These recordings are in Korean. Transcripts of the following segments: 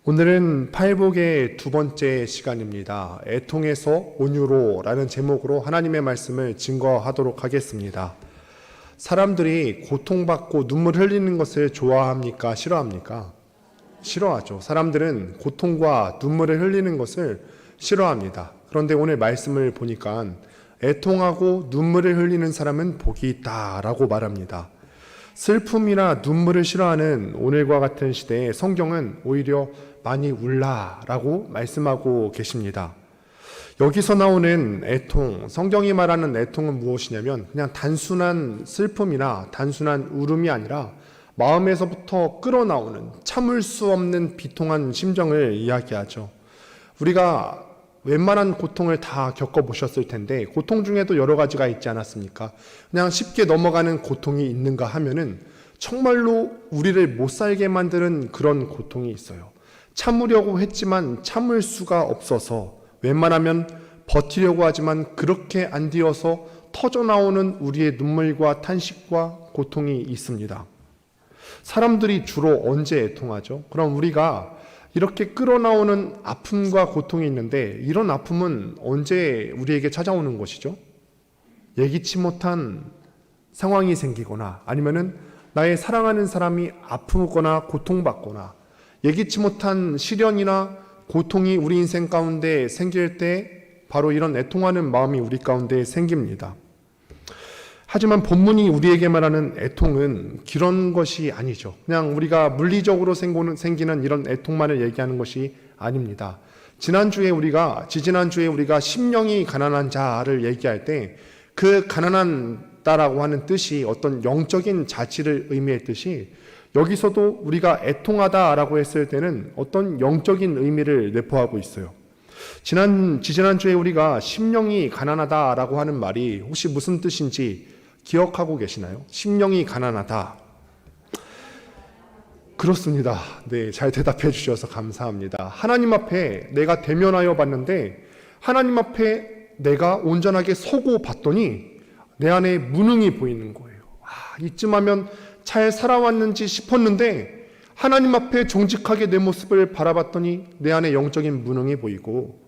오늘은 팔복의 두 번째 시간입니다. 애통에서 온유로라는 제목으로 하나님의 말씀을 증거하도록 하겠습니다. 사람들이 고통받고 눈물 흘리는 것을 좋아합니까? 싫어합니까? 싫어하죠. 사람들은 고통과 눈물을 흘리는 것을 싫어합니다. 그런데 오늘 말씀을 보니까 애통하고 눈물을 흘리는 사람은 복이 있다라고 말합니다. 슬픔이나 눈물을 싫어하는 오늘과 같은 시대에 성경은 오히려 많이 울라라고 말씀하고 계십니다. 여기서 나오는 애통, 성경이 말하는 애통은 무엇이냐면 그냥 단순한 슬픔이나 단순한 울음이 아니라 마음에서부터 끌어나오는 참을 수 없는 비통한 심정을 이야기하죠. 우리가 웬만한 고통을 다 겪어보셨을 텐데 고통 중에도 여러 가지가 있지 않았습니까? 그냥 쉽게 넘어가는 고통이 있는가 하면은 정말로 우리를 못 살게 만드는 그런 고통이 있어요. 참으려고 했지만 참을 수가 없어서 웬만하면 버티려고 하지만 그렇게 안 되어서 터져나오는 우리의 눈물과 탄식과 고통이 있습니다. 사람들이 주로 언제 애통하죠? 그럼 우리가 이렇게 끌어나오는 아픔과 고통이 있는데 이런 아픔은 언제 우리에게 찾아오는 것이죠? 예기치 못한 상황이 생기거나 아니면은 나의 사랑하는 사람이 아프거나 고통받거나 예기치 못한 시련이나 고통이 우리 인생 가운데 생길 때 바로 이런 애통하는 마음이 우리 가운데 생깁니다. 하지만 본문이 우리에게 말하는 애통은 그런 것이 아니죠. 그냥 우리가 물리적으로 생기는 이런 애통만을 얘기하는 것이 아닙니다. 지지난주에 우리가 심령이 가난한 자를 얘기할 때 그 가난하다라고 하는 뜻이 어떤 영적인 자치를 의미했듯이 여기서도 우리가 애통하다라고 했을 때는 어떤 영적인 의미를 내포하고 있어요. 지지난주에 우리가 심령이 가난하다라고 하는 말이 혹시 무슨 뜻인지 기억하고 계시나요? 심령이 가난하다. 그렇습니다. 네, 잘 대답해 주셔서 감사합니다. 하나님 앞에 내가 대면하여 봤는데 하나님 앞에 내가 온전하게 서고 봤더니 내 안에 무능이 보이는 거예요. 이쯤 하면 잘 살아왔는지 싶었는데 하나님 앞에 정직하게 내 모습을 바라봤더니 내 안에 영적인 무능이 보이고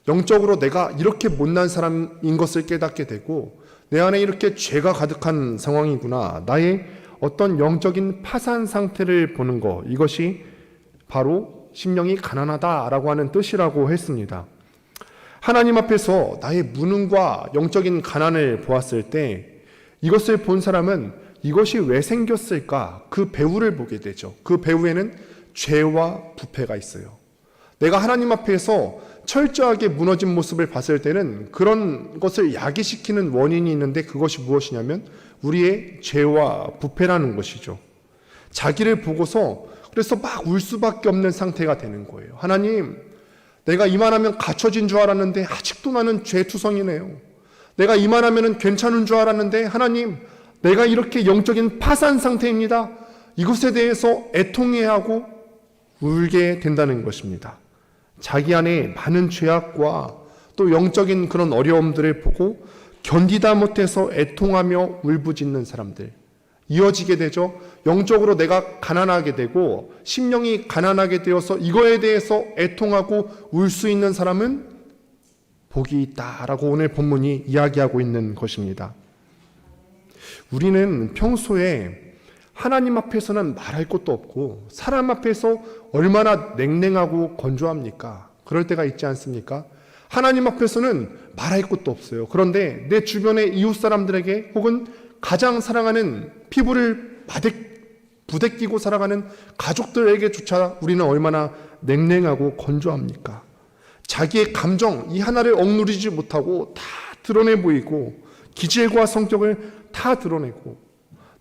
영적으로 내가 이렇게 못난 사람인 것을 깨닫게 되고 내 안에 이렇게 죄가 가득한 상황이구나. 나의 어떤 영적인 파산 상태를 보는 것, 이것이 바로 심령이 가난하다라고 하는 뜻이라고 했습니다. 하나님 앞에서 나의 무능과 영적인 가난을 보았을 때 이것을 본 사람은 이것이 왜 생겼을까? 그 배후를 보게 되죠. 그 배후에는 죄와 부패가 있어요. 내가 하나님 앞에서 철저하게 무너진 모습을 봤을 때는 그런 것을 야기시키는 원인이 있는데 그것이 무엇이냐면 우리의 죄와 부패라는 것이죠. 자기를 보고서 그래서 막 울 수밖에 없는 상태가 되는 거예요. 하나님, 내가 이만하면 갖춰진 줄 알았는데 아직도 나는 죄투성이네요. 내가 이만하면 괜찮은 줄 알았는데 하나님, 내가 이렇게 영적인 파산 상태입니다. 이것에 대해서 애통해야 하고 울게 된다는 것입니다. 자기 안에 많은 죄악과 또 영적인 그런 어려움들을 보고 견디다 못해서 애통하며 울부짖는 사람들 이어지게 되죠. 영적으로 내가 가난하게 되고 심령이 가난하게 되어서 이거에 대해서 애통하고 울 수 있는 사람은 복이 있다라고 오늘 본문이 이야기하고 있는 것입니다. 우리는 평소에 하나님 앞에서는 말할 것도 없고 사람 앞에서 얼마나 냉랭하고 건조합니까? 그럴 때가 있지 않습니까? 하나님 앞에서는 말할 것도 없어요. 그런데 내 주변의 이웃 사람들에게 혹은 가장 사랑하는 피부를 부대끼고 살아가는 가족들에게조차 우리는 얼마나 냉랭하고 건조합니까? 자기의 감정 이 하나를 억누르지 못하고 다 드러내 보이고 기질과 성격을 다 드러내고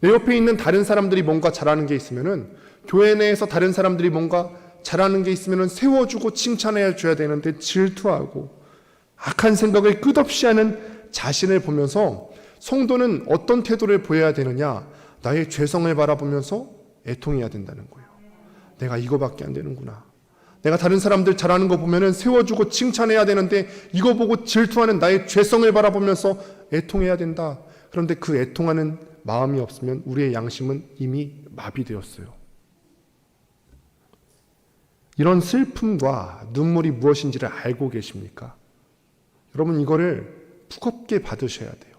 내 옆에 있는 다른 사람들이 뭔가 잘하는 게 있으면은 교회 내에서 다른 사람들이 뭔가 잘하는 게 있으면은 세워주고 칭찬해 줘야 되는데 질투하고 악한 생각을 끝없이 하는 자신을 보면서 성도는 어떤 태도를 보여야 되느냐? 나의 죄성을 바라보면서 애통해야 된다는 거예요. 내가 이거밖에 안 되는구나. 내가 다른 사람들 잘하는 거 보면은 세워주고 칭찬해야 되는데 이거 보고 질투하는 나의 죄성을 바라보면서 애통해야 된다. 그런데 그 애통하는 마음이 없으면 우리의 양심은 이미 마비되었어요. 이런 슬픔과 눈물이 무엇인지를 알고 계십니까? 여러분, 이거를 무겁게 받으셔야 돼요.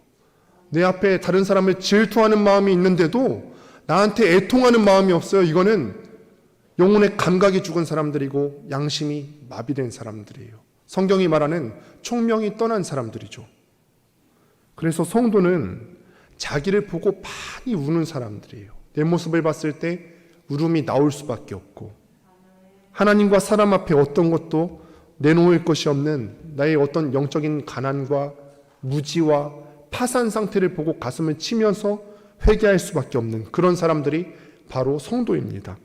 내 앞에 다른 사람을 질투하는 마음이 있는데도 나한테 애통하는 마음이 없어요. 이거는 영혼의 감각이 죽은 사람들이고 양심이 마비된 사람들이에요. 성경이 말하는 총명이 떠난 사람들이죠. 그래서 성도는 자기를 보고 많이 우는 사람들이에요. 내 모습을 봤을 때 울음이 나올 수밖에 없고, 하나님과 사람 앞에 어떤 것도 내놓을 것이 없는 나의 어떤 영적인 가난과 무지와 파산 상태를 보고 가슴을 치면서 회개할 수밖에 없는 그런 사람들이 바로 성도입니다.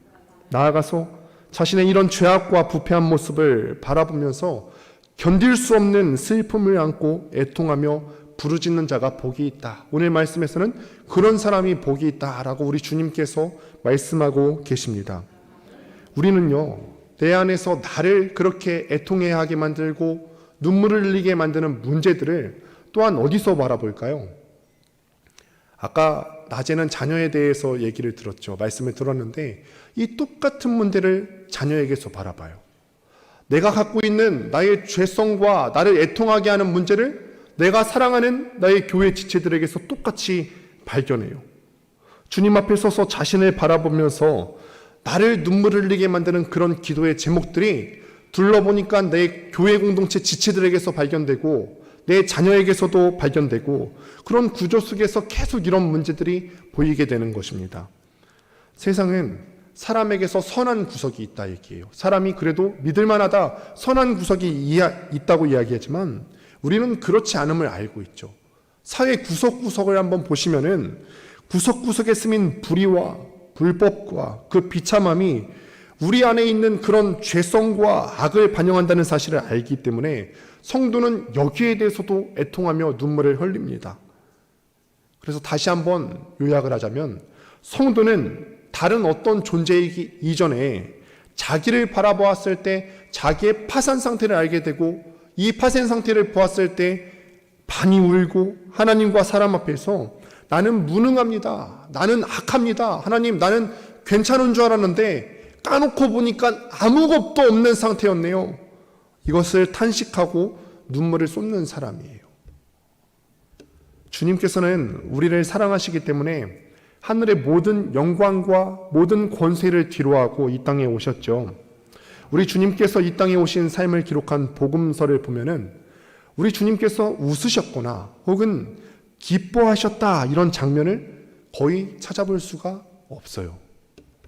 나아가서 자신의 이런 죄악과 부패한 모습을 바라보면서 견딜 수 없는 슬픔을 안고 애통하며 부르짖는 자가 복이 있다. 오늘 말씀에서는 그런 사람이 복이 있다라고 우리 주님께서 말씀하고 계십니다. 우리는요, 내 안에서 나를 그렇게 애통해 하게 만들고 눈물을 흘리게 만드는 문제들을 또한 어디서 바라볼까요? 아까 낮에는 자녀에 대해서 얘기를 들었죠. 말씀을 들었는데 이 똑같은 문제를 자녀에게서 바라봐요. 내가 갖고 있는 나의 죄성과 나를 애통하게 하는 문제를 내가 사랑하는 나의 교회 지체들에게서 똑같이 발견해요. 주님 앞에 서서 자신을 바라보면서 나를 눈물 흘리게 만드는 그런 기도의 제목들이 둘러보니까 내 교회 공동체 지체들에게서 발견되고 내 자녀에게서도 발견되고 그런 구조 속에서 계속 이런 문제들이 보이게 되는 것입니다. 세상은 사람에게서 선한 구석이 있다 얘기해요. 사람이 그래도 믿을만하다, 선한 구석이 있다고 이야기하지만 우리는 그렇지 않음을 알고 있죠. 사회 구석구석을 한번 보시면은 구석구석에 스민 불의와 불법과 그 비참함이 우리 안에 있는 그런 죄성과 악을 반영한다는 사실을 알기 때문에 성도는 여기에 대해서도 애통하며 눈물을 흘립니다. 그래서 다시 한번 요약을 하자면 성도는 다른 어떤 존재이기 이전에 자기를 바라보았을 때 자기의 파산 상태를 알게 되고 이 파산 상태를 보았을 때 많이 울고 하나님과 사람 앞에서 나는 무능합니다. 나는 악합니다. 하나님, 나는 괜찮은 줄 알았는데 까놓고 보니까 아무것도 없는 상태였네요. 이것을 탄식하고 눈물을 쏟는 사람이에요. 주님께서는 우리를 사랑하시기 때문에 하늘의 모든 영광과 모든 권세를 뒤로하고 이 땅에 오셨죠. 우리 주님께서 이 땅에 오신 삶을 기록한 복음서를 보면은 우리 주님께서 웃으셨거나 혹은 기뻐하셨다 이런 장면을 거의 찾아볼 수가 없어요.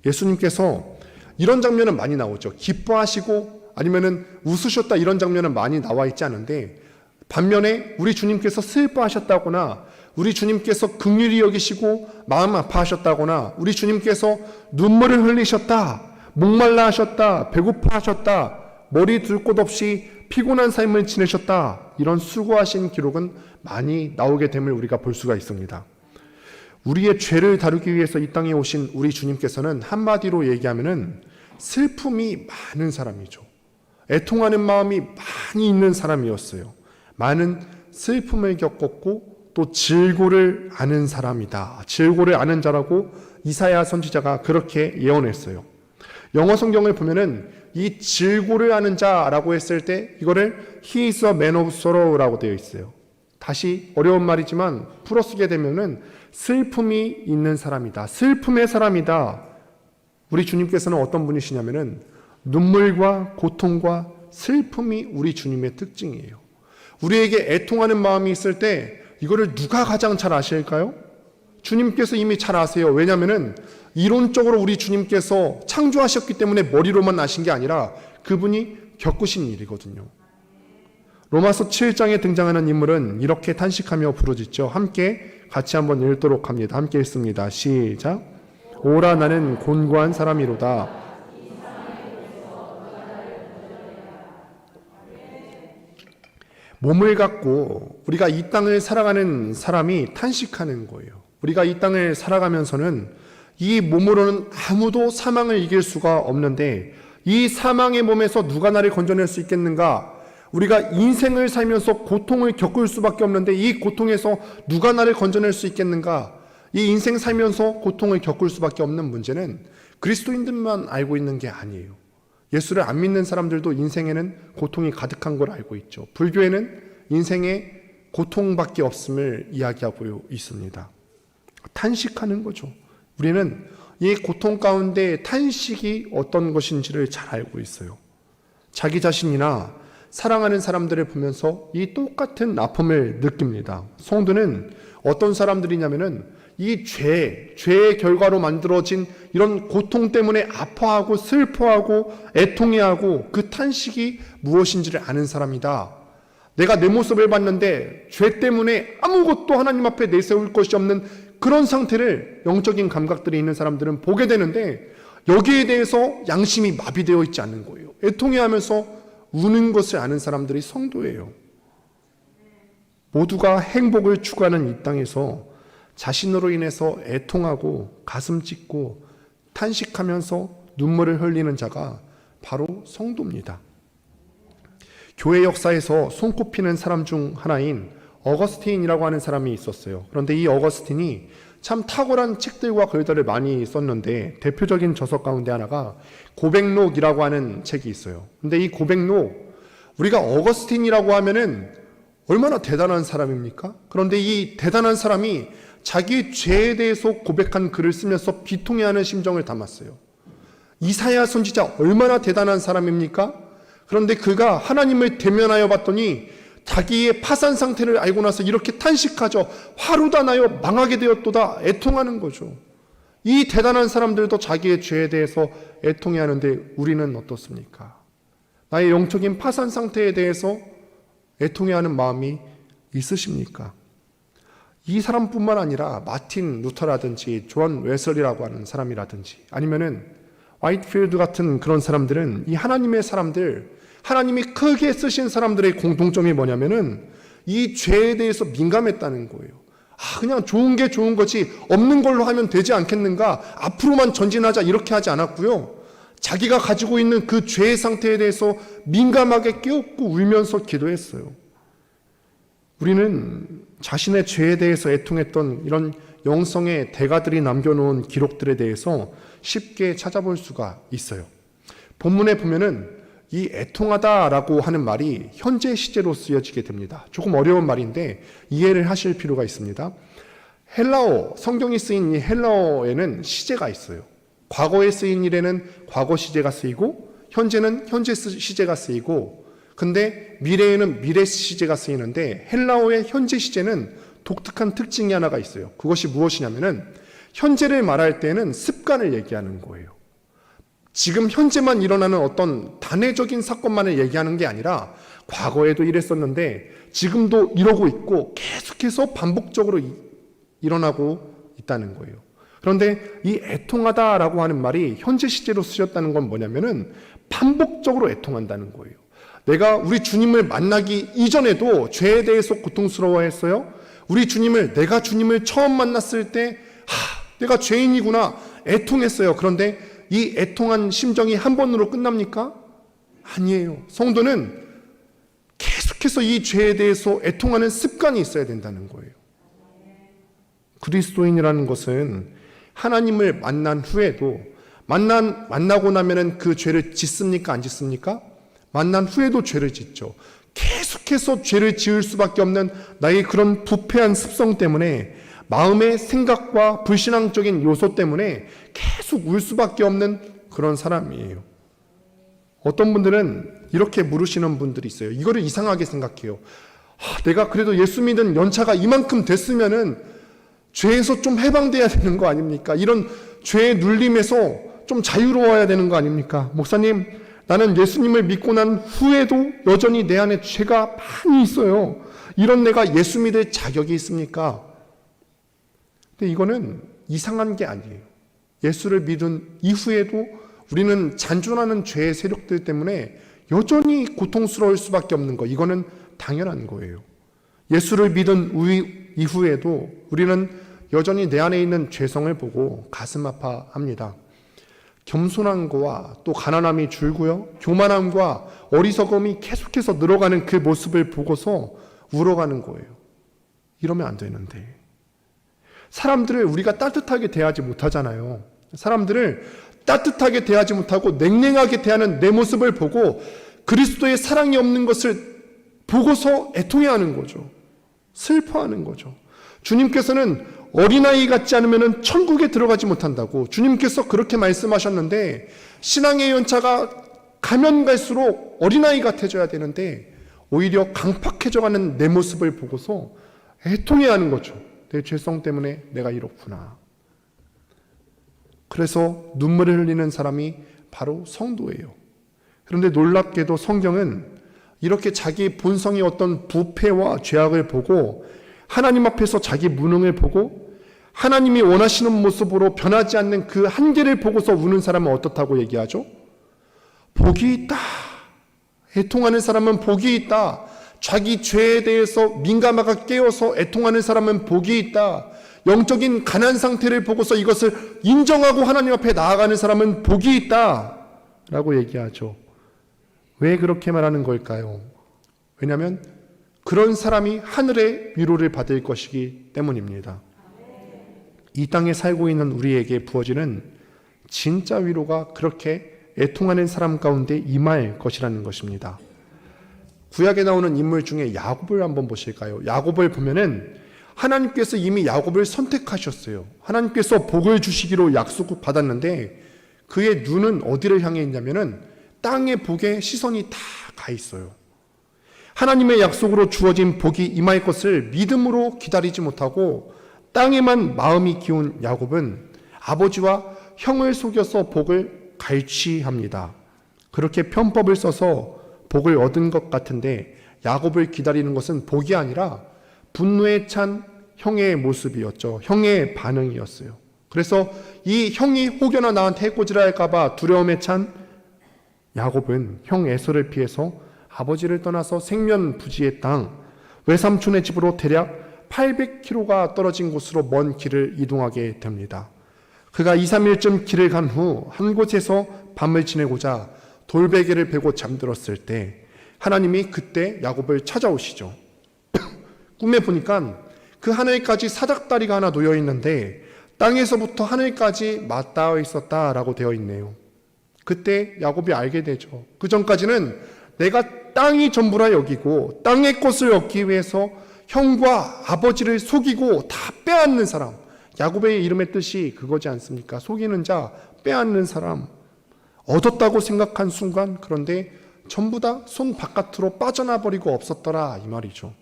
예수님께서 이런 장면은 많이 나오죠. 기뻐하시고 아니면은 웃으셨다 이런 장면은 많이 나와 있지 않은데 반면에 우리 주님께서 슬퍼하셨다거나 우리 주님께서 긍휼히 여기시고 마음 아파하셨다거나 우리 주님께서 눈물을 흘리셨다, 목말라 하셨다, 배고파 하셨다, 머리 둘 곳 없이 피곤한 삶을 지내셨다 이런 수고하신 기록은 많이 나오게 됨을 우리가 볼 수가 있습니다. 우리의 죄를 다루기 위해서 이 땅에 오신 우리 주님께서는 한마디로 얘기하면은 슬픔이 많은 사람이죠. 애통하는 마음이 많이 있는 사람이었어요. 많은 슬픔을 겪었고 또 질고를 아는 사람이다. 질고를 아는 자라고 이사야 선지자가 그렇게 예언했어요. 영어 성경을 보면은 이 질고를 아는 자라고 했을 때 이거를 He is a man of sorrow라고 되어 있어요. 다시 어려운 말이지만 풀어쓰게 되면은 슬픔이 있는 사람이다. 슬픔의 사람이다. 우리 주님께서는 어떤 분이시냐면은 눈물과 고통과 슬픔이 우리 주님의 특징이에요. 우리에게 애통하는 마음이 있을 때 이거를 누가 가장 잘 아실까요? 주님께서 이미 잘 아세요. 왜냐하면은 이론적으로 우리 주님께서 창조하셨기 때문에 머리로만 아신 게 아니라 그분이 겪으신 일이거든요. 로마서 7장에 등장하는 인물은 이렇게 탄식하며 부르짖죠. 함께 같이 한번 읽도록 합니다. 함께 읽습니다. 시작. 오라 나는 곤고한 사람이로다. 몸을 갖고 우리가 이 땅을 살아가는 사람이 탄식하는 거예요. 우리가 이 땅을 살아가면서는 이 몸으로는 아무도 사망을 이길 수가 없는데 이 사망의 몸에서 누가 나를 건져낼 수 있겠는가? 우리가 인생을 살면서 고통을 겪을 수밖에 없는데 이 고통에서 누가 나를 건져낼 수 있겠는가? 이 인생 살면서 고통을 겪을 수밖에 없는 문제는 그리스도인들만 알고 있는 게 아니에요. 예수를 안 믿는 사람들도 인생에는 고통이 가득한 걸 알고 있죠. 불교에는 인생에 고통밖에 없음을 이야기하고 있습니다. 탄식하는 거죠. 우리는 이 고통 가운데 탄식이 어떤 것인지를 잘 알고 있어요. 자기 자신이나 사랑하는 사람들을 보면서 이 똑같은 아픔을 느낍니다. 성도는 어떤 사람들이냐면은 이 죄의 결과로 만들어진 이런 고통 때문에 아파하고 슬퍼하고 애통해하고 그 탄식이 무엇인지를 아는 사람이다. 내가 내 모습을 봤는데 죄 때문에 아무것도 하나님 앞에 내세울 것이 없는 그런 상태를 영적인 감각들이 있는 사람들은 보게 되는데 여기에 대해서 양심이 마비되어 있지 않는 거예요. 애통해하면서 우는 것을 아는 사람들이 성도예요. 모두가 행복을 추구하는 이 땅에서 자신으로 인해서 애통하고 가슴 찢고 탄식하면서 눈물을 흘리는 자가 바로 성도입니다. 교회 역사에서 손꼽히는 사람 중 하나인 어거스틴이라고 하는 사람이 있었어요. 그런데 이 어거스틴이 참 탁월한 책들과 글들을 많이 썼는데 대표적인 저서 가운데 하나가 고백록이라고 하는 책이 있어요. 근데 이 고백록, 우리가 어거스틴이라고 하면은 얼마나 대단한 사람입니까? 그런데 이 대단한 사람이 자기 죄에 대해서 고백한 글을 쓰면서 비통해하는 심정을 담았어요. 이사야 선지자 얼마나 대단한 사람입니까? 그런데 그가 하나님을 대면하여 봤더니 자기의 파산 상태를 알고 나서 이렇게 탄식하죠. 화루다 나여 망하게 되었도다. 애통하는 거죠. 이 대단한 사람들도 자기의 죄에 대해서 애통해하는데 우리는 어떻습니까? 나의 영적인 파산 상태에 대해서 애통해하는 마음이 있으십니까? 이 사람뿐만 아니라 마틴 루터라든지 존 웨슬리라고 하는 사람이라든지 아니면은 화이트필드 같은 그런 사람들은 이 하나님의 사람들, 하나님이 크게 쓰신 사람들의 공통점이 뭐냐면은 이 죄에 대해서 민감했다는 거예요. 그냥 좋은 게 좋은 거지 없는 걸로 하면 되지 않겠는가? 앞으로만 전진하자 이렇게 하지 않았고요. 자기가 가지고 있는 그 죄의 상태에 대해서 민감하게 깨닫고 울면서 기도했어요. 우리는 자신의 죄에 대해서 애통했던 이런 영성의 대가들이 남겨놓은 기록들에 대해서 쉽게 찾아볼 수가 있어요. 본문에 보면은 이 애통하다라고 하는 말이 현재 시제로 쓰여지게 됩니다. 조금 어려운 말인데 이해를 하실 필요가 있습니다. 헬라어, 성경이 쓰인 이 헬라어에는 시제가 있어요. 과거에 쓰인 일에는 과거 시제가 쓰이고 현재는 현재 시제가 쓰이고 근데 미래에는 미래 시제가 쓰이는데 헬라어의 현재 시제는 독특한 특징이 하나가 있어요. 그것이 무엇이냐면은 현재를 말할 때는 습관을 얘기하는 거예요. 지금 현재만 일어나는 어떤 단회적인 사건만을 얘기하는 게 아니라 과거에도 이랬었는데 지금도 이러고 있고 계속해서 반복적으로 일어나고 있다는 거예요. 그런데 이 애통하다라고 하는 말이 현재 시제로 쓰였다는 건 뭐냐면은 반복적으로 애통한다는 거예요. 내가 우리 주님을 만나기 이전에도 죄에 대해서 고통스러워했어요. 우리 주님을, 내가 주님을 처음 만났을 때 내가 죄인이구나 애통했어요. 그런데 이 애통한 심정이 한 번으로 끝납니까? 아니에요. 성도는 계속해서 이 죄에 대해서 애통하는 습관이 있어야 된다는 거예요. 그리스도인이라는 것은 하나님을 만난 후에도 만나고 나면은 그 죄를 짓습니까? 안 짓습니까? 만난 후에도 죄를 짓죠. 계속해서 죄를 지을 수밖에 없는 나의 그런 부패한 습성 때문에 마음의 생각과 불신앙적인 요소 때문에 계속 울 수밖에 없는 그런 사람이에요. 어떤 분들은 이렇게 물으시는 분들이 있어요. 이거를 이상하게 생각해요. 내가 그래도 예수 믿은 연차가 이만큼 됐으면은 죄에서 좀 해방돼야 되는 거 아닙니까? 이런 죄의 눌림에서 좀 자유로워야 되는 거 아닙니까? 목사님, 나는 예수님을 믿고 난 후에도 여전히 내 안에 죄가 많이 있어요. 이런 내가 예수 믿을 자격이 있습니까? 근데 이거는 이상한 게 아니에요. 예수를 믿은 이후에도 우리는 잔존하는 죄의 세력들 때문에 여전히 고통스러울 수밖에 없는 거, 이거는 당연한 거예요. 예수를 믿은 이후에도 우리는 여전히 내 안에 있는 죄성을 보고 가슴 아파합니다. 겸손한 거와 또 가난함이 줄고요, 교만함과 어리석음이 계속해서 늘어가는 그 모습을 보고서 울어가는 거예요. 이러면 안 되는데. 사람들을 우리가 따뜻하게 대하지 못하잖아요. 사람들을 따뜻하게 대하지 못하고 냉랭하게 대하는 내 모습을 보고 그리스도의 사랑이 없는 것을 보고서 애통해하는 거죠. 슬퍼하는 거죠. 주님께서는 어린아이 같지 않으면 천국에 들어가지 못한다고 주님께서 그렇게 말씀하셨는데, 신앙의 연차가 가면 갈수록 어린아이 같아져야 되는데 오히려 강팍해져가는 내 모습을 보고서 애통해하는 거죠. 내 죄성 때문에 내가 이렇구나. 그래서 눈물을 흘리는 사람이 바로 성도예요. 그런데 놀랍게도 성경은 이렇게 자기 본성의 어떤 부패와 죄악을 보고 하나님 앞에서 자기 무능을 보고 하나님이 원하시는 모습으로 변하지 않는 그 한계를 보고서 우는 사람은 어떻다고 얘기하죠? 복이 있다. 애통하는 사람은 복이 있다. 자기 죄에 대해서 민감하게 깨어서 애통하는 사람은 복이 있다. 영적인 가난 상태를 보고서 이것을 인정하고 하나님 앞에 나아가는 사람은 복이 있다 라고 얘기하죠. 왜 그렇게 말하는 걸까요? 왜냐하면 그런 사람이 하늘의 위로를 받을 것이기 때문입니다. 이 땅에 살고 있는 우리에게 부어지는 진짜 위로가 그렇게 애통하는 사람 가운데 임할 것이라는 것입니다. 구약에 나오는 인물 중에 야곱을 한번 보실까요? 야곱을 보면은 하나님께서 이미 야곱을 선택하셨어요. 하나님께서 복을 주시기로 약속을 받았는데 그의 눈은 어디를 향해 있냐면은 땅의 복에 시선이 다 가 있어요. 하나님의 약속으로 주어진 복이 임할 것을 믿음으로 기다리지 못하고 땅에만 마음이 기운 야곱은 아버지와 형을 속여서 복을 갈취합니다. 그렇게 편법을 써서 복을 얻은 것 같은데 야곱을 기다리는 것은 복이 아니라 분노에 찬 형의 모습이었죠. 형의 반응이었어요. 그래서 이 형이 혹여나 나한테 해코지할까봐 두려움에 찬 야곱은 형 에서를 피해서 아버지를 떠나서 생면부지의 땅 외삼촌의 집으로 대략 800km가 떨어진 곳으로 먼 길을 이동하게 됩니다. 그가 2, 3일쯤 길을 간 후 한 곳에서 밤을 지내고자 돌베개를 베고 잠들었을 때 하나님이 그때 야곱을 찾아오시죠. 꿈에 보니까 그 하늘까지 사닥다리가 하나 놓여 있는데 땅에서부터 하늘까지 맞닿아 있었다라고 되어 있네요. 그때 야곱이 알게 되죠. 그 전까지는 내가 땅이 전부라 여기고 땅의 것을 얻기 위해서 형과 아버지를 속이고 다 빼앗는 사람. 야곱의 이름의 뜻이 그거지 않습니까? 속이는 자, 빼앗는 사람. 얻었다고 생각한 순간 그런데 전부 다 손 바깥으로 빠져나 버리고 없었더라 이 말이죠.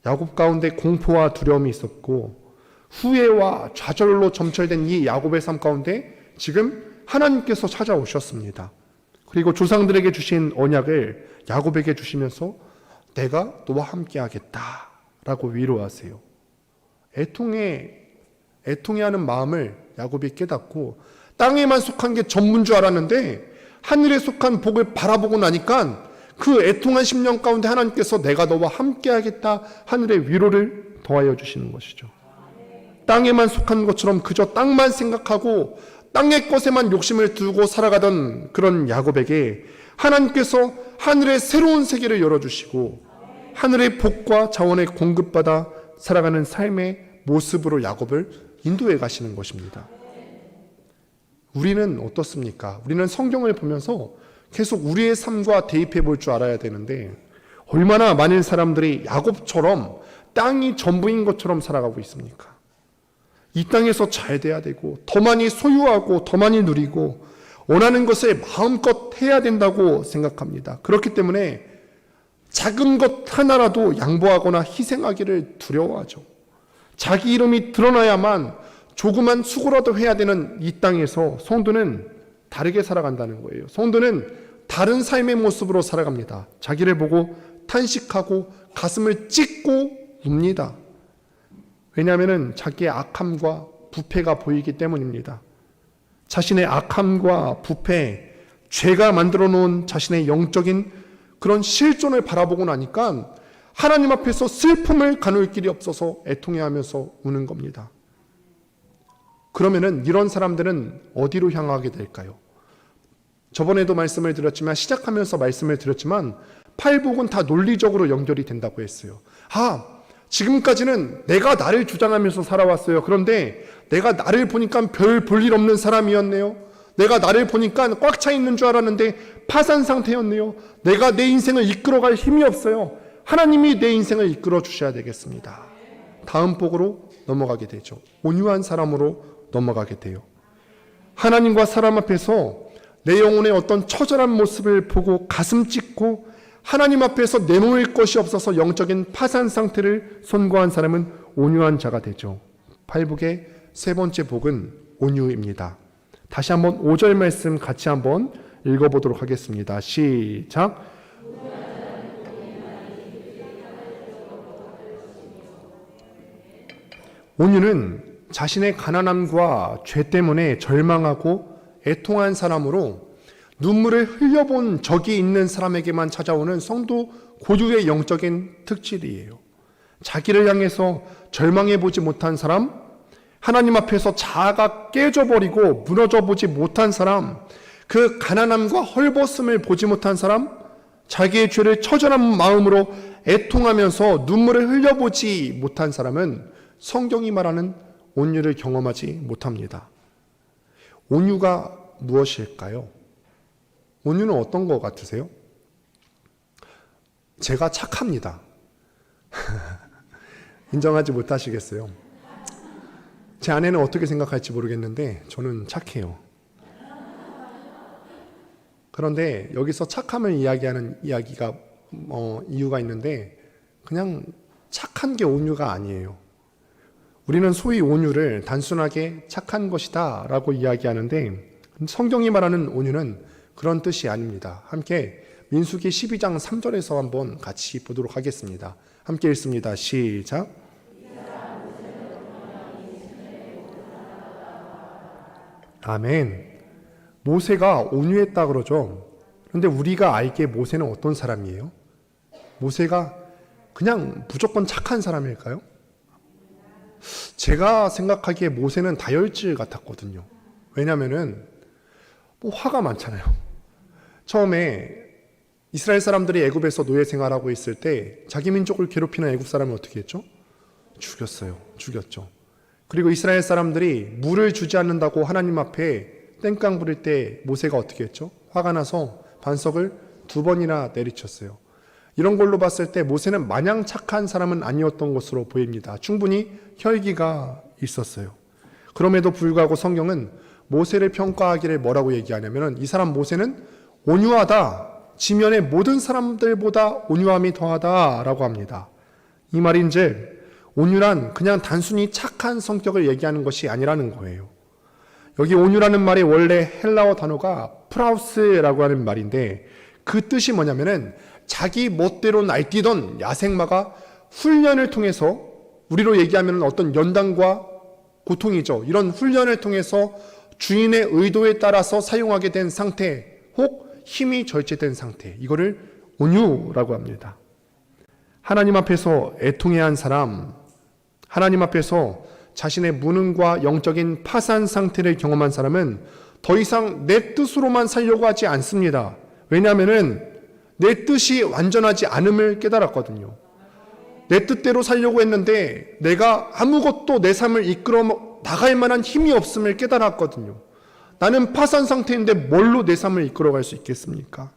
야곱 가운데 공포와 두려움이 있었고 후회와 좌절로 점철된 이 야곱의 삶 가운데 지금 하나님께서 찾아오셨습니다. 그리고 조상들에게 주신 언약을 야곱에게 주시면서 내가 너와 함께 하겠다라고 위로하세요. 애통해하는 마음을 야곱이 깨닫고 땅에만 속한 게 전부인 줄 알았는데 하늘에 속한 복을 바라보고 나니까 그 애통한 심령 가운데 하나님께서 내가 너와 함께 하겠다 하늘의 위로를 더하여 주시는 것이죠. 땅에만 속한 것처럼 그저 땅만 생각하고 땅의 것에만 욕심을 두고 살아가던 그런 야곱에게 하나님께서 하늘의 새로운 세계를 열어주시고 하늘의 복과 자원을 공급받아 살아가는 삶의 모습으로 야곱을 인도해 가시는 것입니다. 우리는 어떻습니까? 우리는 성경을 보면서 계속 우리의 삶과 대입해 볼 줄 알아야 되는데 얼마나 많은 사람들이 야곱처럼 땅이 전부인 것처럼 살아가고 있습니까? 이 땅에서 잘 돼야 되고 더 많이 소유하고 더 많이 누리고 원하는 것을 마음껏 해야 된다고 생각합니다. 그렇기 때문에 작은 것 하나라도 양보하거나 희생하기를 두려워하죠. 자기 이름이 드러나야만 조그만 수고라도 해야 되는 이 땅에서 성도는 다르게 살아간다는 거예요. 성도는 다른 삶의 모습으로 살아갑니다. 자기를 보고 탄식하고 가슴을 찢고 웁니다. 왜냐하면 자기의 악함과 부패가 보이기 때문입니다. 자신의 악함과 부패, 죄가 만들어 놓은 자신의 영적인 그런 실존을 바라보고 나니까 하나님 앞에서 슬픔을 가눌 길이 없어서 애통해하면서 우는 겁니다. 그러면은 이런 사람들은 어디로 향하게 될까요? 저번에도 말씀을 드렸지만 시작하면서 말씀을 드렸지만 팔복은 다 논리적으로 연결이 된다고 했어요. 지금까지는 내가 나를 주장하면서 살아왔어요. 그런데 내가 나를 보니까 별 볼 일 없는 사람이었네요. 내가 나를 보니까 꽉 차 있는 줄 알았는데 파산 상태였네요. 내가 내 인생을 이끌어갈 힘이 없어요. 하나님이 내 인생을 이끌어 주셔야 되겠습니다. 다음 복으로 넘어가게 되죠. 온유한 사람으로 넘어가게 돼요. 하나님과 사람 앞에서 내 영혼의 어떤 처절한 모습을 보고 가슴 찢고 하나님 앞에서 내놓을 것이 없어서 영적인 파산 상태를 선고한 사람은 온유한 자가 되죠. 팔복의 세 번째 복은 온유입니다. 다시 한번 5절 말씀 같이 한번 읽어보도록 하겠습니다. 시작. 온유는 자신의 가난함과 죄 때문에 절망하고 애통한 사람으로 눈물을 흘려본 적이 있는 사람에게만 찾아오는 성도 고유의 영적인 특질이에요. 자기를 향해서 절망해보지 못한 사람, 하나님 앞에서 자아가 깨져버리고 무너져보지 못한 사람, 그 가난함과 헐벗음을 보지 못한 사람, 자기의 죄를 처절한 마음으로 애통하면서 눈물을 흘려보지 못한 사람은 성경이 말하는 온유를 경험하지 못합니다. 온유가 무엇일까요? 온유는 어떤 것 같으세요? 제가 착합니다. 인정하지 못하시겠어요? 제 아내는 어떻게 생각할지 모르겠는데 저는 착해요. 그런데 여기서 착함을 이야기하는 이야기가 이유가 있는데 그냥 착한 게 온유가 아니에요. 우리는 소위 온유를 단순하게 착한 것이다 라고 이야기하는데 성경이 말하는 온유는 그런 뜻이 아닙니다. 함께 민수기 12장 3절에서 한번 같이 보도록 하겠습니다. 함께 읽습니다. 시작. 아멘. 모세가 온유했다 그러죠. 그런데 우리가 알기에 모세는 어떤 사람이에요? 모세가 그냥 무조건 착한 사람일까요? 제가 생각하기에 모세는 다혈질 같았거든요. 왜냐면은 화가 많잖아요. 처음에 이스라엘 사람들이 애굽에서 노예 생활하고 있을 때 자기 민족을 괴롭히는 애굽 사람을 어떻게 했죠? 죽였죠. 그리고 이스라엘 사람들이 물을 주지 않는다고 하나님 앞에 땡깡 부릴 때 모세가 어떻게 했죠? 화가 나서 반석을 2번이나 내리쳤어요. 이런 걸로 봤을 때 모세는 마냥 착한 사람은 아니었던 것으로 보입니다. 충분히 혈기가 있었어요. 그럼에도 불구하고 성경은 모세를 평가하기를 뭐라고 얘기하냐면 이 사람 모세는 온유하다. 지면의 모든 사람들보다 온유함이 더하다라고 합니다. 이 말인즉 온유란 그냥 단순히 착한 성격을 얘기하는 것이 아니라는 거예요. 여기 온유라는 말이 원래 헬라어 단어가 프라우스라고 하는 말인데 그 뜻이 뭐냐면은 자기 멋대로 날뛰던 야생마가 훈련을 통해서 우리로 얘기하면 어떤 연단과 고통이죠. 이런 훈련을 통해서 주인의 의도에 따라서 사용하게 된 상태 혹 힘이 절제된 상태, 이거를 온유라고 합니다. 하나님 앞에서 애통해야 한 사람, 하나님 앞에서 자신의 무능과 영적인 파산 상태를 경험한 사람은 더 이상 내 뜻으로만 살려고 하지 않습니다. 왜냐하면 내 뜻이 완전하지 않음을 깨달았거든요. 내 뜻대로 살려고 했는데 내가 아무것도 내 삶을 이끌어 나갈 만한 힘이 없음을 깨달았거든요. 나는 파산 상태인데 뭘로 내 삶을 이끌어갈 수 있겠습니까?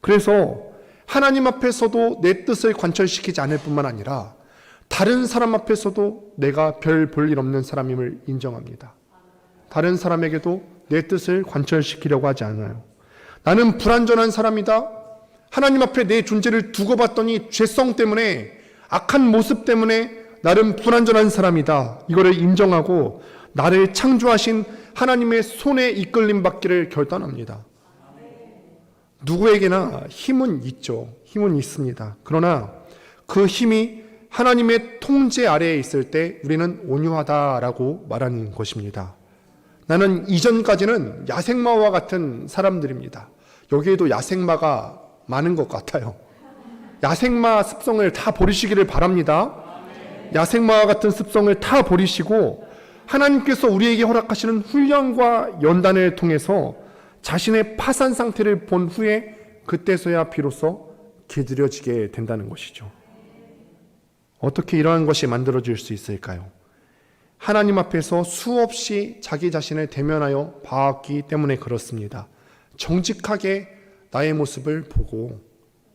그래서 하나님 앞에서도 내 뜻을 관철시키지 않을 뿐만 아니라 다른 사람 앞에서도 내가 별 볼 일 없는 사람임을 인정합니다. 다른 사람에게도 내 뜻을 관철시키려고 하지 않아요. 나는 불완전한 사람이다. 하나님 앞에 내 존재를 두고 봤더니 죄성 때문에 악한 모습 때문에 나는 불완전한 사람이다. 이거를 인정하고 나를 창조하신 하나님의 손에 이끌림 받기를 결단합니다. 누구에게나 힘은 있죠. 힘은 있습니다. 그러나 그 힘이 하나님의 통제 아래에 있을 때 우리는 온유하다라고 말하는 것입니다. 나는 이전까지는 야생마와 같은 사람들입니다. 여기에도 야생마가 많은 것 같아요. 야생마 습성을 다 버리시기를 바랍니다. 야생마와 같은 습성을 다 버리시고 하나님께서 우리에게 허락하시는 훈련과 연단을 통해서 자신의 파산 상태를 본 후에 그때서야 비로소 길들여지게 된다는 것이죠. 어떻게 이러한 것이 만들어질 수 있을까요? 하나님 앞에서 수없이 자기 자신을 대면하여 봐왔기 때문에 그렇습니다. 정직하게 나의 모습을 보고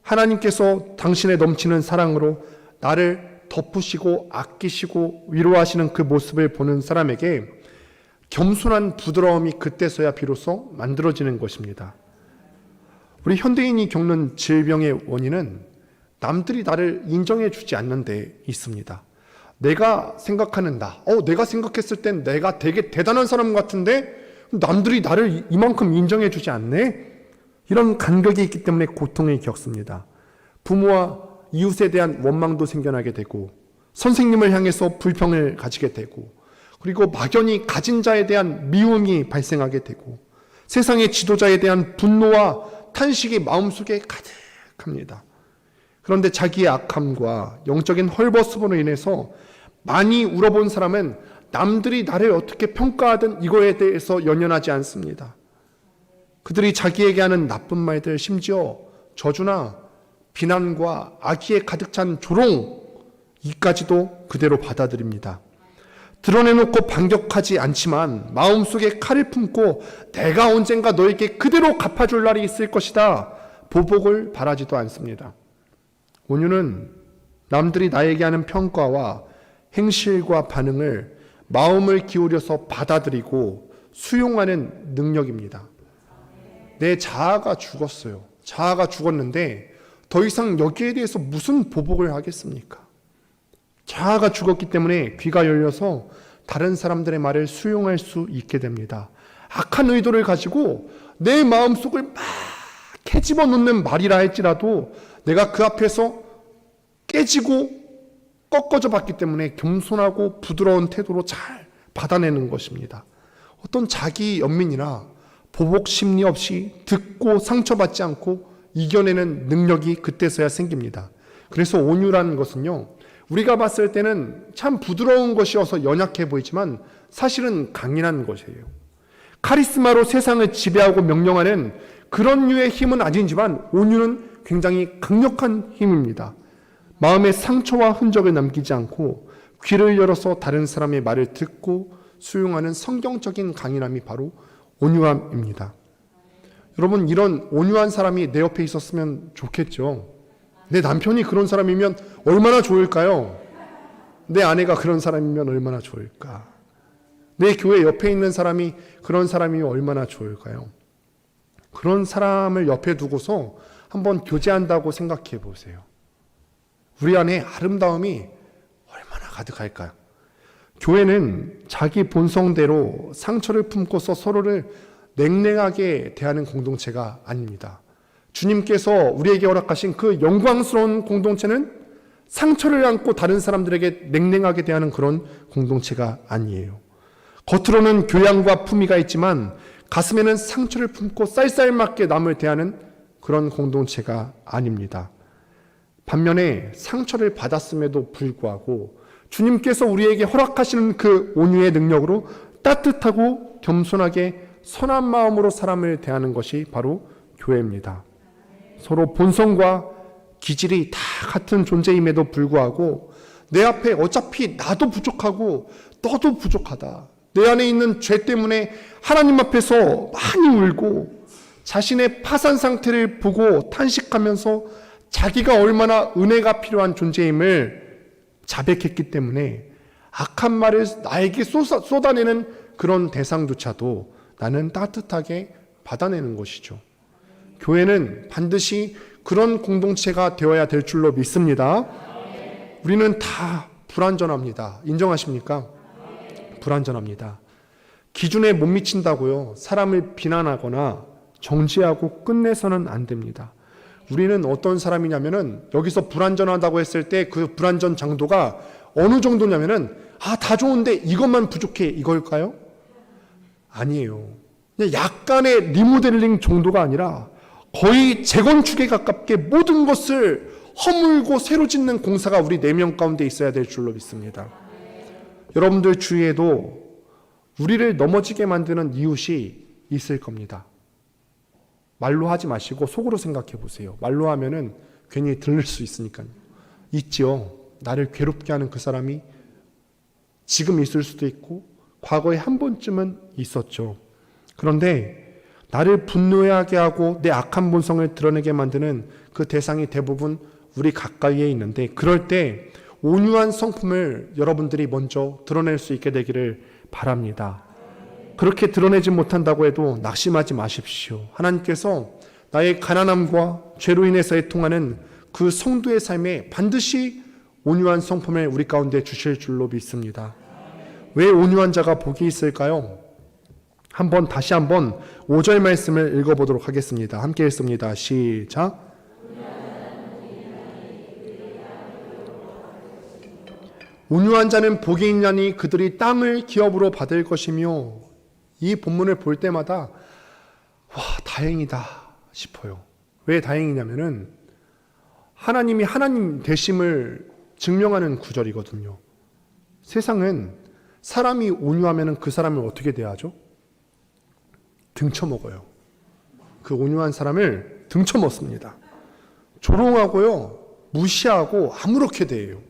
하나님께서 당신의 넘치는 사랑으로 나를 덮으시고 아끼시고 위로하시는 그 모습을 보는 사람에게 겸손한 부드러움이 그때서야 비로소 만들어지는 것입니다. 우리 현대인이 겪는 질병의 원인은 남들이 나를 인정해 주지 않는 데 있습니다. 내가 생각하는 내가 생각했을 땐 내가 되게 대단한 사람 같은데 남들이 나를 이만큼 인정해 주지 않네? 이런 간격이 있기 때문에 고통을 겪습니다. 부모와 이웃에 대한 원망도 생겨나게 되고 선생님을 향해서 불평을 가지게 되고 그리고 막연히 가진 자에 대한 미움이 발생하게 되고 세상의 지도자에 대한 분노와 탄식이 마음속에 가득합니다. 그런데 자기의 악함과 영적인 헐벗음으로 인해서 많이 울어본 사람은 남들이 나를 어떻게 평가하든 이거에 대해서 연연하지 않습니다. 그들이 자기에게 하는 나쁜 말들, 심지어 저주나 비난과 악의에 가득 찬 조롱, 이까지도 그대로 받아들입니다. 드러내놓고 반격하지 않지만 마음속에 칼을 품고 내가 언젠가 너에게 그대로 갚아줄 날이 있을 것이다. 보복을 바라지도 않습니다. 온유는 남들이 나에게 하는 평가와 행실과 반응을 마음을 기울여서 받아들이고 수용하는 능력입니다. 내 자아가 죽었어요. 자아가 죽었는데 더 이상 여기에 대해서 무슨 보복을 하겠습니까? 자아가 죽었기 때문에 귀가 열려서 다른 사람들의 말을 수용할 수 있게 됩니다. 악한 의도를 가지고 내 마음속을 막 캐집어 놓는 말이라 할지라도 내가 그 앞에서 깨지고 꺾어져 봤기 때문에 겸손하고 부드러운 태도로 잘 받아내는 것입니다. 어떤 자기 연민이나 보복 심리 없이 듣고 상처받지 않고 이겨내는 능력이 그때서야 생깁니다. 그래서 온유라는 것은요, 우리가 봤을 때는 참 부드러운 것이어서 연약해 보이지만 사실은 강인한 것이에요. 카리스마로 세상을 지배하고 명령하는 그런 류의 힘은 아니지만 온유는 굉장히 강력한 힘입니다. 마음의 상처와 흔적을 남기지 않고 귀를 열어서 다른 사람의 말을 듣고 수용하는 성경적인 강인함이 바로 온유함입니다. 여러분, 이런 온유한 사람이 내 옆에 있었으면 좋겠죠. 내 남편이 그런 사람이면 얼마나 좋을까요? 내 아내가 그런 사람이면 얼마나 좋을까? 내 교회 옆에 있는 사람이 그런 사람이면 얼마나 좋을까요? 그런 사람을 옆에 두고서 한번 교제한다고 생각해 보세요. 우리 안에 아름다움이 얼마나 가득할까요? 교회는 자기 본성대로 상처를 품고서 서로를 냉랭하게 대하는 공동체가 아닙니다. 주님께서 우리에게 허락하신 그 영광스러운 공동체는 상처를 안고 다른 사람들에게 냉랭하게 대하는 그런 공동체가 아니에요. 겉으로는 교양과 품위가 있지만 가슴에는 상처를 품고 쌀쌀맞게 남을 대하는 그런 공동체가 아닙니다. 반면에 상처를 받았음에도 불구하고 주님께서 우리에게 허락하시는 그 온유의 능력으로 따뜻하고 겸손하게 선한 마음으로 사람을 대하는 것이 바로 교회입니다. 서로 본성과 기질이 다 같은 존재임에도 불구하고 내 앞에 어차피 나도 부족하고 너도 부족하다. 내 안에 있는 죄 때문에 하나님 앞에서 많이 울고 자신의 파산 상태를 보고 탄식하면서 자기가 얼마나 은혜가 필요한 존재임을 자백했기 때문에 악한 말을 나에게 쏟아내는 그런 대상조차도 나는 따뜻하게 받아내는 것이죠. 교회는 반드시 그런 공동체가 되어야 될 줄로 믿습니다. 우리는 다 불완전합니다. 인정하십니까? 불완전합니다. 기준에 못 미친다고요, 사람을 비난하거나 정죄하고 끝내서는 안 됩니다. 우리는 어떤 사람이냐면은 여기서 불완전하다고 했을 때 그 불완전 장도가 어느 정도냐면은 다 좋은데 이것만 부족해 이걸까요? 아니에요. 그냥 약간의 리모델링 정도가 아니라 거의 재건축에 가깝게 모든 것을 허물고 새로 짓는 공사가 우리 4명 가운데 있어야 될 줄로 믿습니다. 여러분들 주위에도 우리를 넘어지게 만드는 이웃이 있을 겁니다. 말로 하지 마시고 속으로 생각해 보세요. 말로 하면은 괜히 들릴 수 있으니까요. 있죠. 나를 괴롭게 하는 그 사람이 지금 있을 수도 있고 과거에 한 번쯤은 있었죠. 그런데 나를 분노하게 하고 내 악한 본성을 드러내게 만드는 그 대상이 대부분 우리 가까이에 있는데, 그럴 때 온유한 성품을 여러분들이 먼저 드러낼 수 있게 되기를 바랍니다. 그렇게 드러내지 못한다고 해도 낙심하지 마십시오. 하나님께서 나의 가난함과 죄로 인해서 애통하는 그 성도의 삶에 반드시 온유한 성품을 우리 가운데 주실 줄로 믿습니다. 왜 온유한 자가 복이 있을까요? 다시 한번 5절 말씀을 읽어보도록 하겠습니다. 함께 읽습니다. 시작. 온유한 자는 복이 있나니 그들이 땅을 기업으로 받을 것이며, 이 본문을 볼 때마다 다행이다 싶어요. 왜 다행이냐면은 하나님이 하나님 되심을 증명하는 구절이거든요. 세상은 사람이 온유하면 그 사람을 어떻게 대하죠? 등쳐먹어요. 그 온유한 사람을 등쳐먹습니다. 조롱하고요, 무시하고 아무렇게 대해요.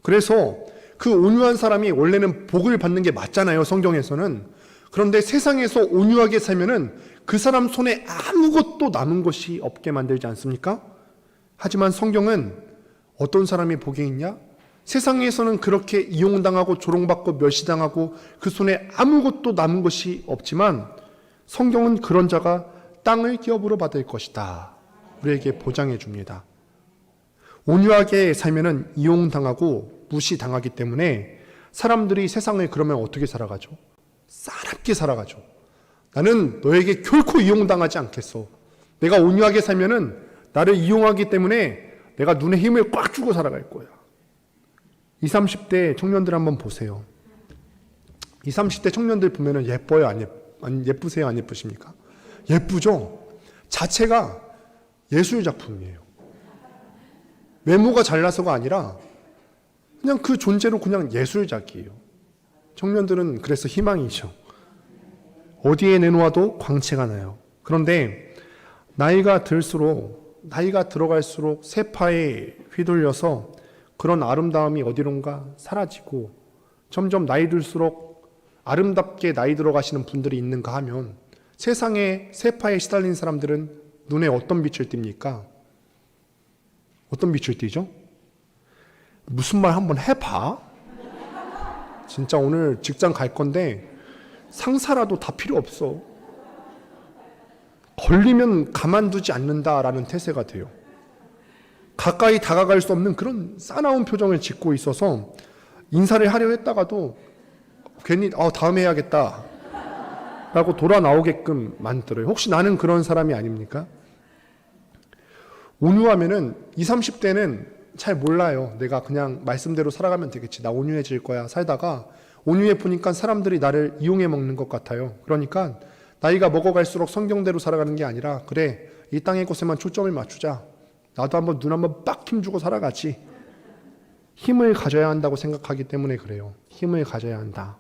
그래서 그 온유한 사람이 원래는 복을 받는 게 맞잖아요, 성경에서는. 그런데 세상에서 온유하게 살면은 그 사람 손에 아무것도 남은 것이 없게 만들지 않습니까? 하지만 성경은 어떤 사람이 복이 있냐? 세상에서는 그렇게 이용당하고 조롱받고 멸시당하고 그 손에 아무것도 남은 것이 없지만, 성경은 그런 자가 땅을 기업으로 받을 것이다, 우리에게 보장해 줍니다. 온유하게 살면은 이용당하고 무시당하기 때문에 사람들이 세상을 그러면 어떻게 살아가죠? 싸납게 살아가죠. 나는 너에게 결코 이용당하지 않겠어. 내가 온유하게 살면은 나를 이용하기 때문에 내가 눈에 힘을 꽉 주고 살아갈 거야. 20, 30대 청년들 한번 보세요. 20, 30대 청년들 보면은 예뻐요? 예쁘세요? 안 예쁘십니까? 예쁘죠? 자체가 예술 작품이에요. 외모가 잘나서가 아니라 그냥 그 존재로 그냥 예술작이에요. 청년들은 그래서 희망이죠. 어디에 내놓아도 광채가 나요. 그런데 나이가 들어갈수록 세파에 휘둘려서 그런 아름다움이 어디론가 사라지고, 점점 나이 들수록 아름답게 나이 들어가시는 분들이 있는가 하면, 세상에 세파에 시달린 사람들은 눈에 어떤 빛을 띱니까? 어떤 빛을 띠죠? 무슨 말 한번 해봐. 진짜 오늘 직장 갈 건데 상사라도 다 필요 없어. 걸리면 가만두지 않는다라는 태세가 돼요. 가까이 다가갈 수 없는 그런 싸나운 표정을 짓고 있어서 인사를 하려 했다가도 괜히 다음에 해야겠다 라고 돌아 나오게끔 만들어요. 혹시 나는 그런 사람이 아닙니까? 온유하면은 20, 30대는 잘 몰라요. 내가 그냥 말씀대로 살아가면 되겠지. 나 온유해질 거야. 살다가 온유해 보니까 사람들이 나를 이용해 먹는 것 같아요. 그러니까 나이가 먹어갈수록 성경대로 살아가는 게 아니라, 그래, 이 땅의 것에만 초점을 맞추자. 나도 한번 눈 한번 빡 힘주고 살아가지. 힘을 가져야 한다고 생각하기 때문에 그래요. 힘을 가져야 한다.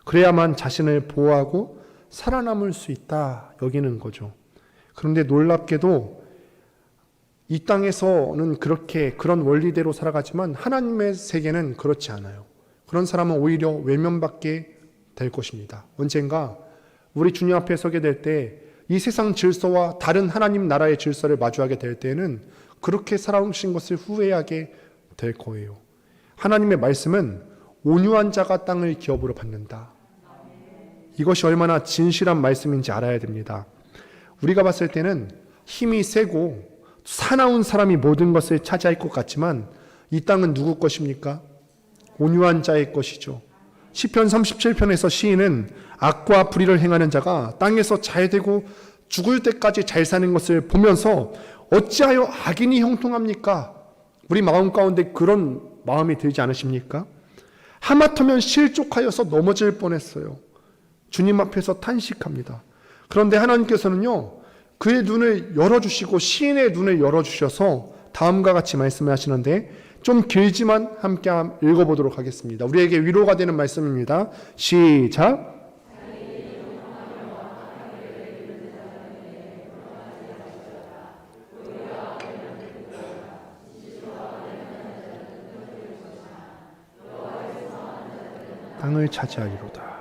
그래야만 자신을 보호하고 살아남을 수 있다 여기는 거죠. 그런데 놀랍게도 이 땅에서는 그런 원리대로 살아가지만 하나님의 세계는 그렇지 않아요. 그런 사람은 오히려 외면받게 될 것입니다. 언젠가 우리 주님 앞에 서게 될 때 이 세상 질서와 다른 하나님 나라의 질서를 마주하게 될 때는 그렇게 살아오신 것을 후회하게 될 거예요. 하나님의 말씀은 온유한 자가 땅을 기업으로 받는다. 이것이 얼마나 진실한 말씀인지 알아야 됩니다. 우리가 봤을 때는 힘이 세고 사나운 사람이 모든 것을 차지할 것 같지만 이 땅은 누구 것입니까? 온유한 자의 것이죠. 시편 37편에서 시인은 악과 불의를 행하는 자가 땅에서 잘 되고 죽을 때까지 잘 사는 것을 보면서 어찌하여 악인이 형통합니까? 우리 마음 가운데 그런 마음이 들지 않으십니까? 하마터면 실족하여서 넘어질 뻔했어요. 주님 앞에서 탄식합니다. 그런데 하나님께서는요, 그의 눈을 열어주시고 시인의 눈을 열어주셔서 다음과 같이 말씀을 하시는데, 좀 길지만 함께 읽어보도록 하겠습니다. 우리에게 위로가 되는 말씀입니다. 시작. 땅을 차지하리로다.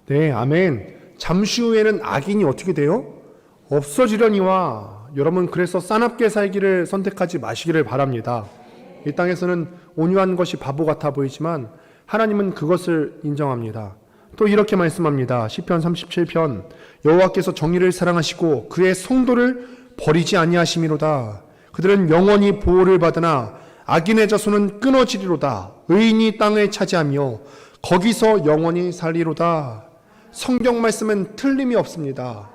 네, 아멘. 잠시 후에는 악인이 어떻게 돼요? 없어지려니와. 여러분, 그래서 싸납게 살기를 선택하지 마시기를 바랍니다. 이 땅에서는 온유한 것이 바보 같아 보이지만 하나님은 그것을 인정합니다. 또 이렇게 말씀합니다. 시편 37편 여호와께서 정의를 사랑하시고 그의 성도를 버리지 아니하심이로다. 그들은 영원히 보호를 받으나 악인의 자손은 끊어지리로다. 의인이 땅을 차지하며 거기서 영원히 살리로다. 성경 말씀은 틀림이 없습니다.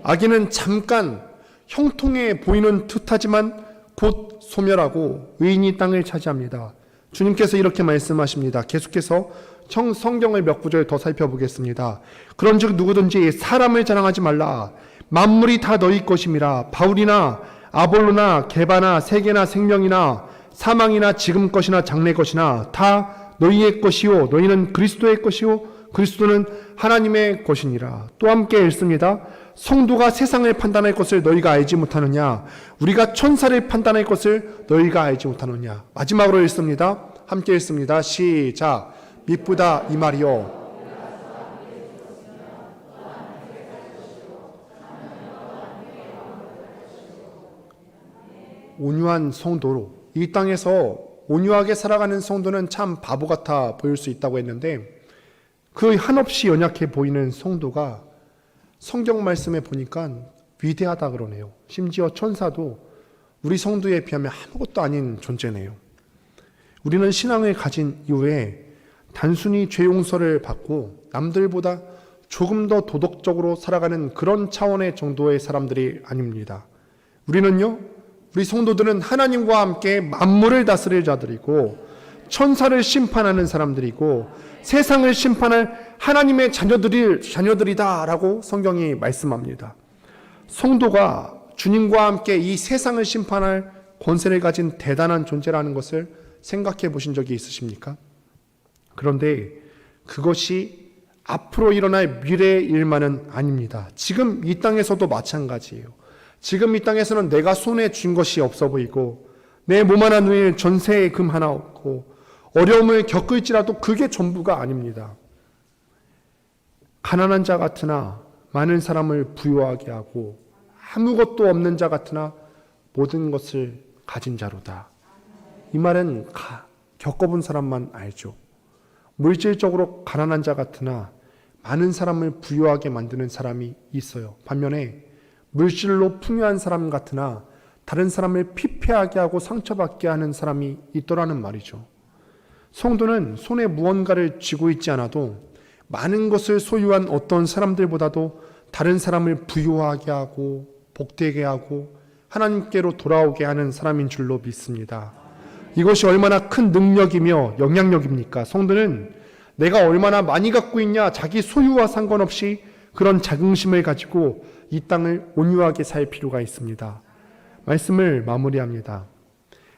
악인은 잠깐 형통해 보이는 듯하지만 곧 소멸하고 의인이 땅을 차지합니다. 주님께서 이렇게 말씀하십니다. 계속해서 성경을 몇 구절 더 살펴보겠습니다. 그런즉 누구든지 사람을 자랑하지 말라. 만물이 다 너희 것임이라. 바울이나 아볼로나 게바나 세계나 생명이나 사망이나 지금 것이나 장래 것이나 다 너희의 것이요 너희는 그리스도의 것이요 그리스도는 하나님의 것이니라. 또 함께 읽습니다. 성도가 세상을 판단할 것을 너희가 알지 못하느냐? 우리가 천사를 판단할 것을 너희가 알지 못하느냐? 마지막으로 읽습니다. 함께 읽습니다. 시작. 미쁘다 이 말이요. 온유한 성도로, 이 땅에서 온유하게 살아가는 성도는 참 바보 같아 보일 수 있다고 했는데, 그 한없이 연약해 보이는 성도가 성경 말씀에 보니까 위대하다 그러네요. 심지어 천사도 우리 성도에 비하면 아무것도 아닌 존재네요. 우리는 신앙을 가진 이후에 단순히 죄 용서를 받고 남들보다 조금 더 도덕적으로 살아가는 그런 차원의 정도의 사람들이 아닙니다. 우리는요, 우리 성도들은 하나님과 함께 만물을 다스릴 자들이고 천사를 심판하는 사람들이고 세상을 심판할 하나님의 자녀들이다라고 성경이 말씀합니다. 성도가 주님과 함께 이 세상을 심판할 권세를 가진 대단한 존재라는 것을 생각해 보신 적이 있으십니까? 그런데 그것이 앞으로 일어날 미래의 일만은 아닙니다. 지금 이 땅에서도 마찬가지예요. 지금 이 땅에서는 내가 손에 쥔 것이 없어 보이고 내 몸 하나 누일 전세에 금 하나 없고 어려움을 겪을지라도 그게 전부가 아닙니다. 가난한 자 같으나 많은 사람을 부유하게 하고 아무것도 없는 자 같으나 모든 것을 가진 자로다. 이 말은 겪어본 사람만 알죠. 물질적으로 가난한 자 같으나 많은 사람을 부유하게 만드는 사람이 있어요. 반면에 물질로 풍요한 사람 같으나 다른 사람을 피폐하게 하고 상처받게 하는 사람이 있더라는 말이죠. 성도는 손에 무언가를 쥐고 있지 않아도 많은 것을 소유한 어떤 사람들보다도 다른 사람을 부유하게 하고 복되게 하고 하나님께로 돌아오게 하는 사람인 줄로 믿습니다. 이것이 얼마나 큰 능력이며 영향력입니까? 성도는 내가 얼마나 많이 갖고 있냐, 자기 소유와 상관없이 그런 자긍심을 가지고 이 땅을 온유하게 살 필요가 있습니다. 말씀을 마무리합니다.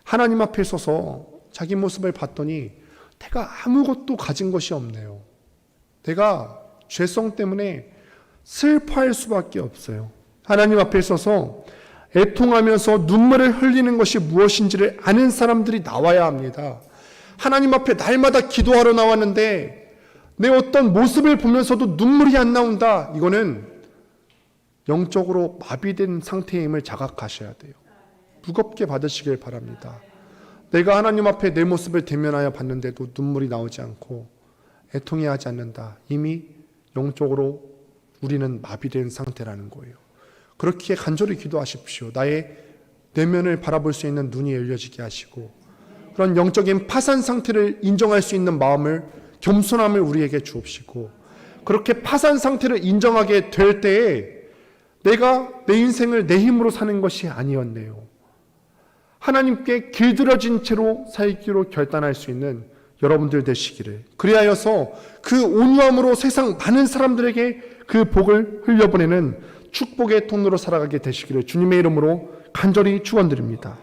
하나님 앞에 서서 자기 모습을 봤더니 내가 아무것도 가진 것이 없네요. 내가 죄성 때문에 슬퍼할 수밖에 없어요. 하나님 앞에 서서 애통하면서 눈물을 흘리는 것이 무엇인지를 아는 사람들이 나와야 합니다. 하나님 앞에 날마다 기도하러 나왔는데 내 어떤 모습을 보면서도 눈물이 안 나온다. 이거는 영적으로 마비된 상태임을 자각하셔야 돼요. 무겁게 받으시길 바랍니다. 내가 하나님 앞에 내 모습을 대면하여 봤는데도 눈물이 나오지 않고 애통해하지 않는다. 이미 영적으로 우리는 마비된 상태라는 거예요. 그렇게 간절히 기도하십시오. 나의 내면을 바라볼 수 있는 눈이 열려지게 하시고 그런 영적인 파산 상태를 인정할 수 있는 마음을, 겸손함을 우리에게 주옵시고 그렇게 파산 상태를 인정하게 될 때에 내가 내 인생을 내 힘으로 사는 것이 아니었네요. 하나님께 길들여진 채로 살기로 결단할 수 있는 여러분들 되시기를, 그리하여서 그 온유함으로 세상 많은 사람들에게 그 복을 흘려보내는 축복의 통로로 살아가게 되시기를 주님의 이름으로 간절히 축원드립니다.